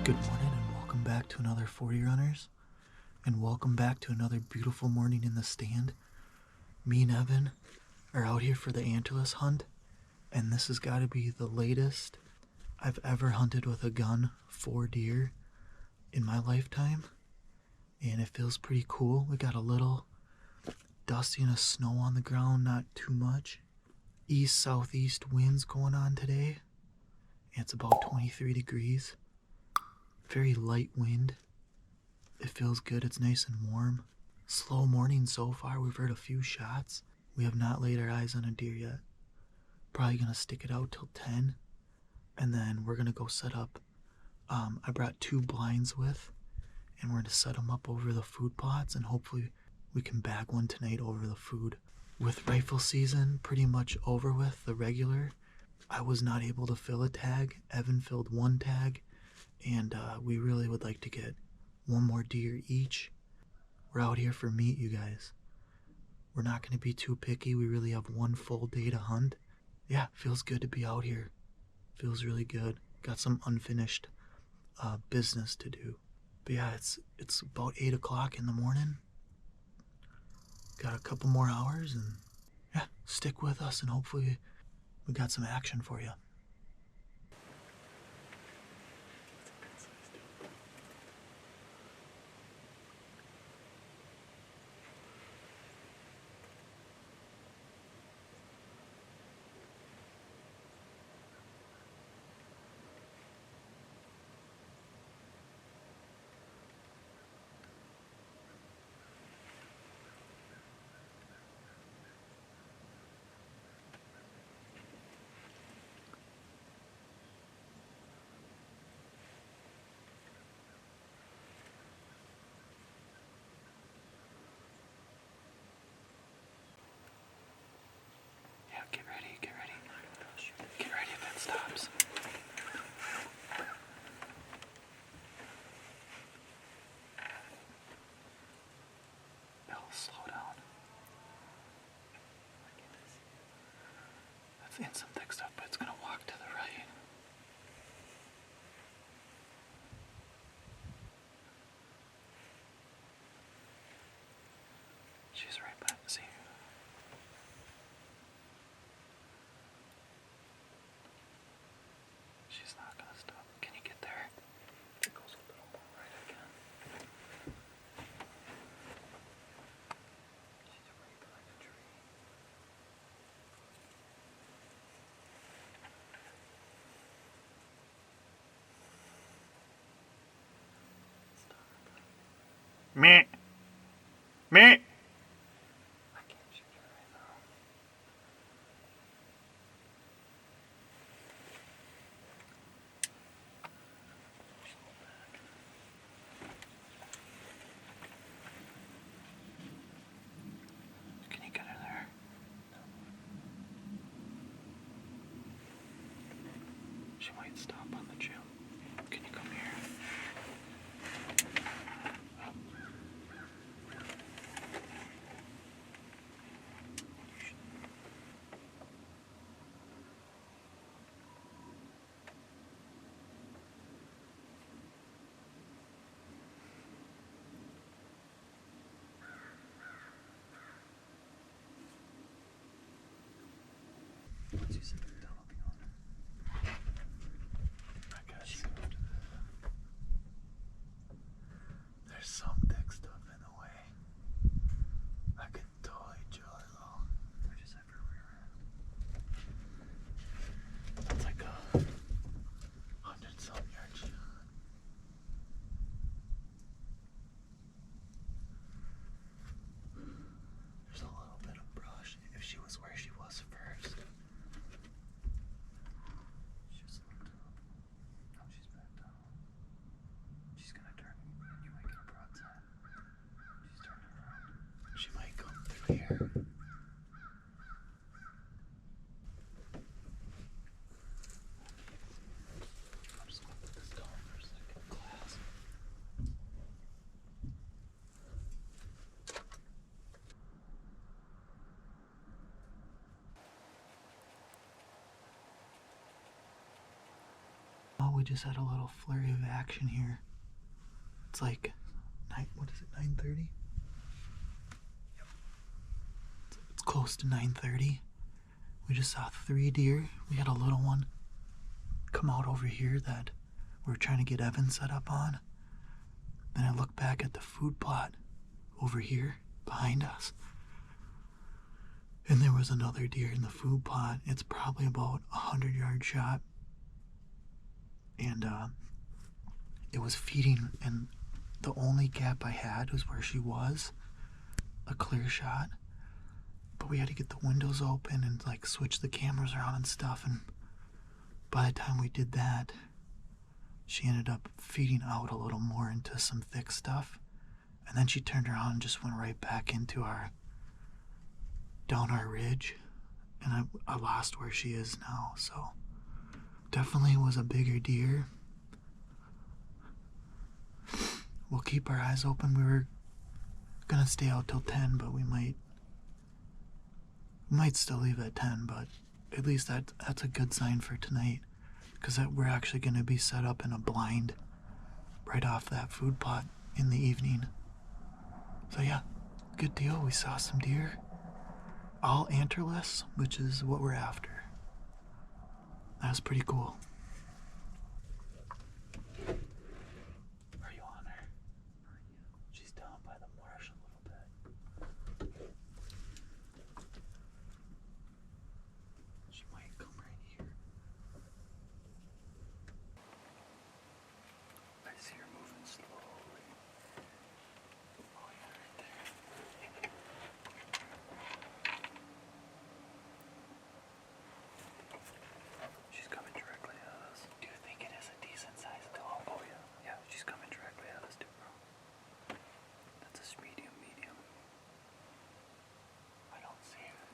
Good morning and welcome back to another 40 Runners, and welcome back to another beautiful morning in the stand. Me and Evan are out here for the antler-less hunt, and this has got to be the latest I've ever hunted with a gun for deer in my lifetime, and it feels pretty cool. We got a little dusting of snow on the ground, not too much. East-southeast winds going on today. It's about 23 degrees. Very light wind. It feels good. It's nice and warm. Slow morning so far. We've heard a few shots. We have not laid our eyes on a deer yet. Probably gonna stick it out till 10, and then we're gonna go set up. I brought 2 blinds with, and we're gonna set them up over the food plots, and hopefully we can bag one tonight over the food. With rifle season pretty much over with, the regular, I was not able to fill a tag. Evan filled 1 tag, and we really would like to get 1 more deer each. We're out here for meat, you guys. We're not going to be too picky. We really have 1 full day to hunt. Yeah, feels good to be out here. Feels really good. Got some unfinished business to do. But yeah, it's about 8 o'clock in the morning. Got a couple more hours, and yeah, stick with us, and hopefully we got some action for you. Get ready, get ready. Get ready if it stops. It'll slow down. That's in some thick stuff, but it's gonna walk to the right. She's right back. See? She's not gonna stop. Can you get there? It goes a little more right again. She's right behind the tree. Stop. Me. Me. I can't shoot her right now. Can you get her there? No. She might stop on the trail. Can you come here? Once you sit down, I'll be on. I got you. There's some thick stuff in the way. I could totally chill it though. I just have her rear end. That's like a 100-something yard shot. There's a little bit of brush if she was where she was first. She's looked up. No, she's back down. She's gonna turn. You might get a broadside. She's turning around. She might come through here. I'm just gonna put this down for a second. Glass. we just had a little flurry of action here. It's like, what is it, 9:30? Yep. It's close to 9:30. We just saw 3 deer. We had a little one come out over here that we were trying to get Evan set up on. Then I looked back at the food plot over here behind us. And there was another deer in the food plot. It's probably about 100-yard shot. And it was feeding, and the only gap I had was where she was, a clear shot. But we had to get the windows open and like switch the cameras around and stuff. And by the time we did that, she ended up feeding out a little more into some thick stuff. And then she turned around and just went right back into down our ridge. And I lost where she is now. So definitely was a bigger deer. We'll keep our eyes open. We were gonna stay out till 10, but we might still leave at 10, but at least that's a good sign for tonight, because we're actually gonna be set up in a blind right off that food plot in the evening. So yeah, good deal. We saw some deer, all antler-less, which is what we're after. That was pretty cool. Are you on her? She's down by the marsh a little bit. She might come right here. I see her moving slowly. Oh yeah, right there. She's coming directly at us. Do you think it is a decent sized dog? Oh yeah, yeah, she's coming directly at us too, bro. That's a medium. I don't see her.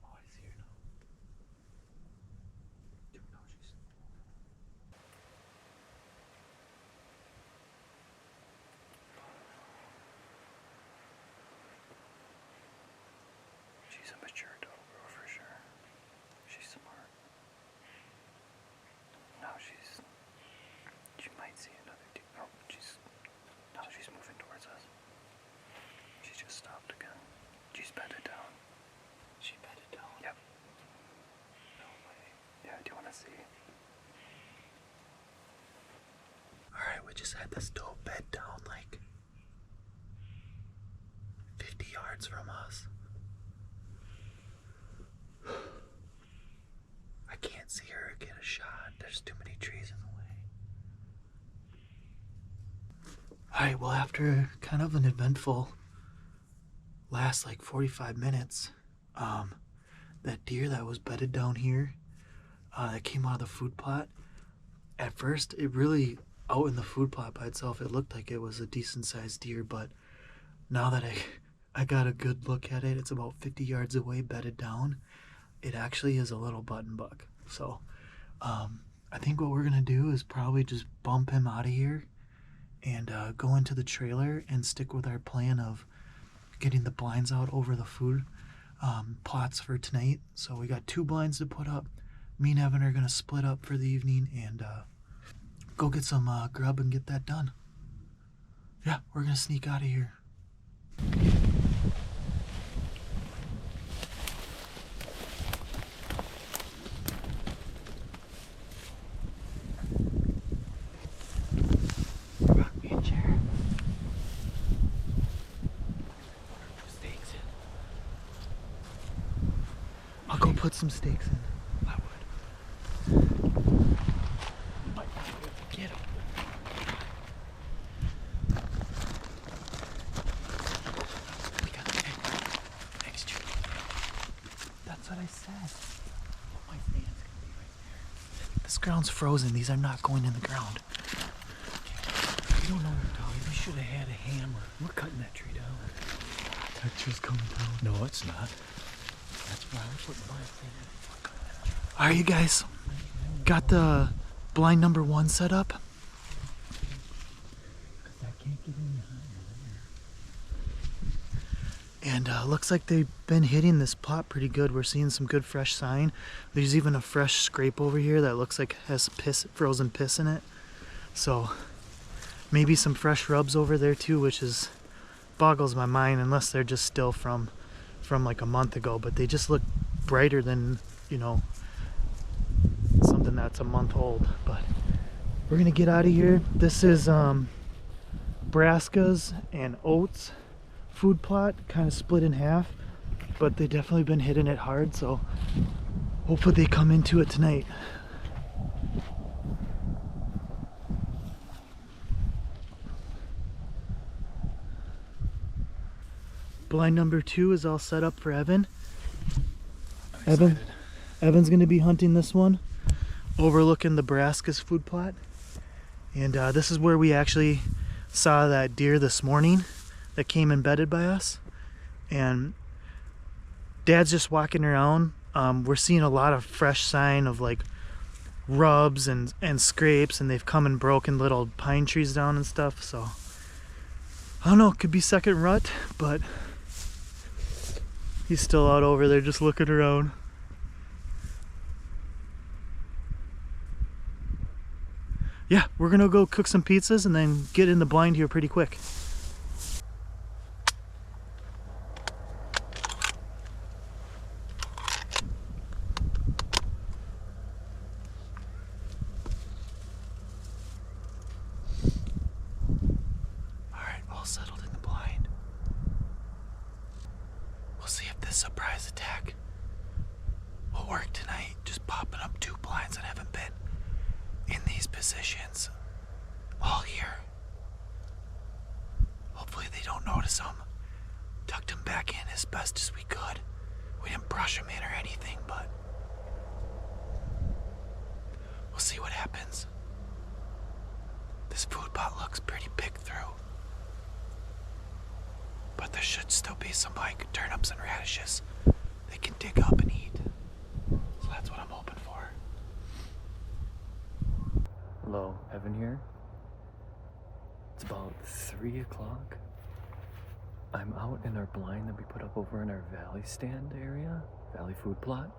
Oh, I see her now. Do we know she's... She's a mature dog, bro, for sure. She's smart. Now she might see another deer. Oh, now she's moving towards us. She just stopped again. She's bedded down. She bedded down? Yep. No way. Yeah, do you want to see? Alright, we just had this doe bed down like 50 yards from us. I can't see her get a shot. There's too many trees in the way. Alright, well, after kind of an eventful last like 45 minutes, that deer that was bedded down here, that came out of the food plot, at first it really, out in the food plot by itself, it looked like it was a decent sized deer, but now that I got a good look at it, it's about 50 yards away, bedded down. It actually is a little button buck. So I think what we're gonna do is probably just bump him out of here and go into the trailer and stick with our plan of getting the blinds out over the food plots for tonight. So we got 2 blinds to put up. Me and Evan are gonna split up for the evening and go get some grub and get that done. Yeah, we're gonna sneak out of here. Put some stakes in. I would. Get him. We got the next tree. That's what I said. My stand's gonna be right there. This ground's frozen. These are not going in the ground. You don't know what, Dolly. We should have had a hammer. We're cutting that tree down. That tree's coming down. No, it's not. That's why I put my thing in. Alright, you guys. Got the blind number 1 set up. Because I can't get in behind And looks like they've been hitting this plot pretty good. We're seeing some good fresh sign. There's even a fresh scrape over here that looks like has frozen piss in it. So maybe some fresh rubs over there too, which is boggles my mind, unless they're just still from like a month ago. But they just look brighter than, you know, something that's a month old. But we're gonna get out of here. This is brassicas and oats food plot, kind of split in half, but they definitely been hitting it hard, so hopefully they come into it tonight. Blind number 2 is all set up for Evan. Evan's gonna be hunting this one, overlooking the brassicas food plot. And this is where we actually saw that deer this morning that came and bedded by us. And Dad's just walking around. We're seeing a lot of fresh sign of like rubs and scrapes, and they've come and broken little pine trees down and stuff. So I don't know, it could be second rut, but he's still out over there just looking around. Yeah, we're gonna go cook some pizzas and then get in the blind here pretty quick. Alright, all settled in the blind. We'll see if this surprise attack will work tonight. Just popping up 2 blinds that haven't been in these positions all year. Hopefully they don't notice them. Tucked them back in as best as we could. We didn't brush them in or anything, but we'll see what happens. This food pot looks pretty big through, but there should still be some like turnips and radishes they can dig up and eat. So that's what I'm hoping for. Hello, Evan here. It's about 3 o'clock. I'm out in our blind that we put up over in our valley stand area, valley food plot.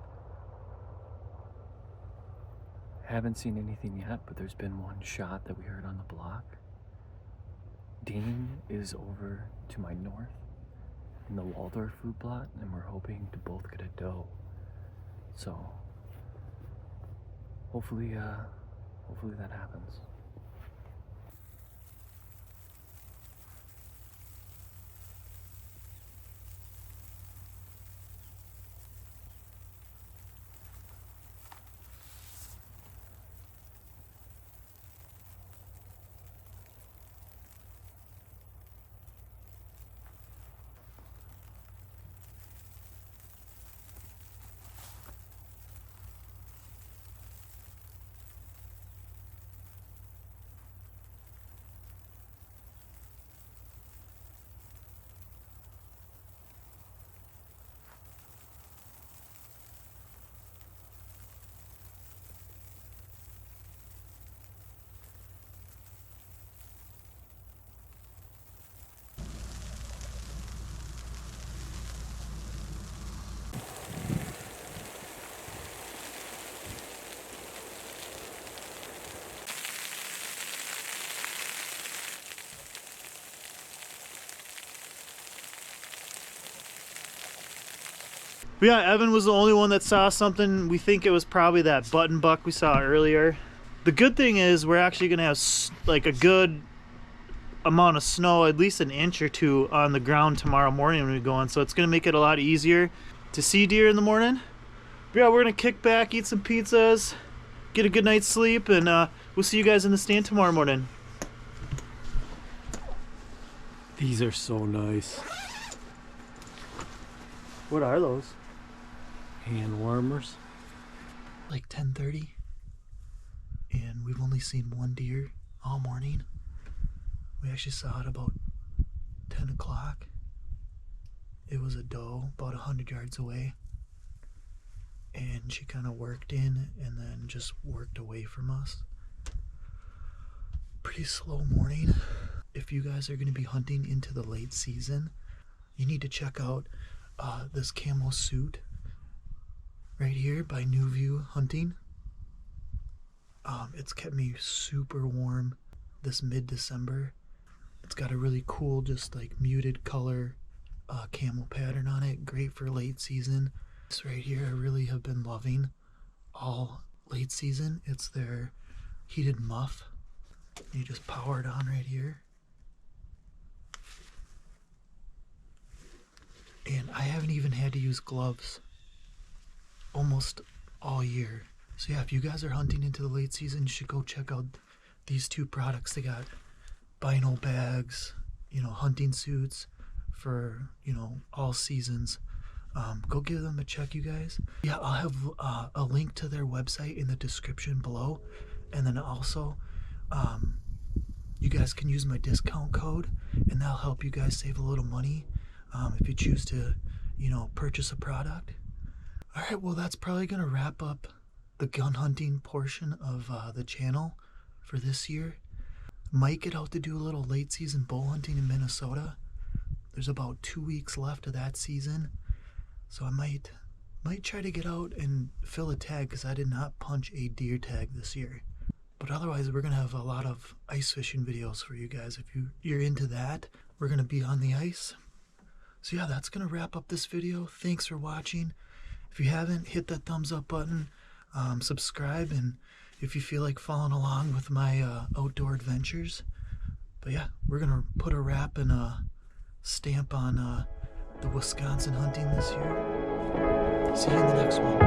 Haven't seen anything yet, but there's been one shot that we heard on the block. Dean is over to my north in the Waldorf food plot, and we're hoping to both get a doe. So hopefully that happens. But yeah, Evan was the only one that saw something. We think it was probably that button buck we saw earlier. The good thing is we're actually gonna have like a good amount of snow, at least an inch or 2 on the ground tomorrow morning when we go on. So it's gonna make it a lot easier to see deer in the morning. But yeah, we're gonna kick back, eat some pizzas, get a good night's sleep, and we'll see you guys in the stand tomorrow morning. These are so nice. What are those? Hand warmers. Like 10:30, and we've only seen 1 deer all morning. We actually saw it about 10 o'clock. It was a doe about 100 yards away, and she kind of worked in and then just worked away from us. Pretty slow morning. If you guys are going to be hunting into the late season, you need to check out this camo suit right here by New View Hunting. It's kept me super warm this mid-December. It's got a really cool, just like muted color camo pattern on it. Great for late season. This right here I really have been loving all late season. It's their heated muff. You just power it on right here. And I haven't even had to use gloves almost all year. So yeah, if you guys are hunting into the late season, you should go check out these two products. They got bino bags, hunting suits for, all seasons. Go give them a check, you guys. Yeah, I'll have a link to their website in the description below. And then also, you guys can use my discount code, and that'll help you guys save a little money if you choose to, purchase a product. All right, well, that's probably going to wrap up the gun hunting portion of the channel for this year. Might get out to do a little late season bow hunting in Minnesota. There's about 2 weeks left of that season, so I might try to get out and fill a tag, because I did not punch a deer tag this year. But otherwise, we're gonna have a lot of ice fishing videos for you guys. If you're into that, we're gonna be on the ice. So yeah, that's gonna wrap up this video. Thanks for watching. If you haven't, hit that thumbs up button, subscribe, and if you feel like following along with my outdoor adventures. But yeah, we're gonna put a wrap and a stamp on the Wisconsin hunting this year. See you in the next one.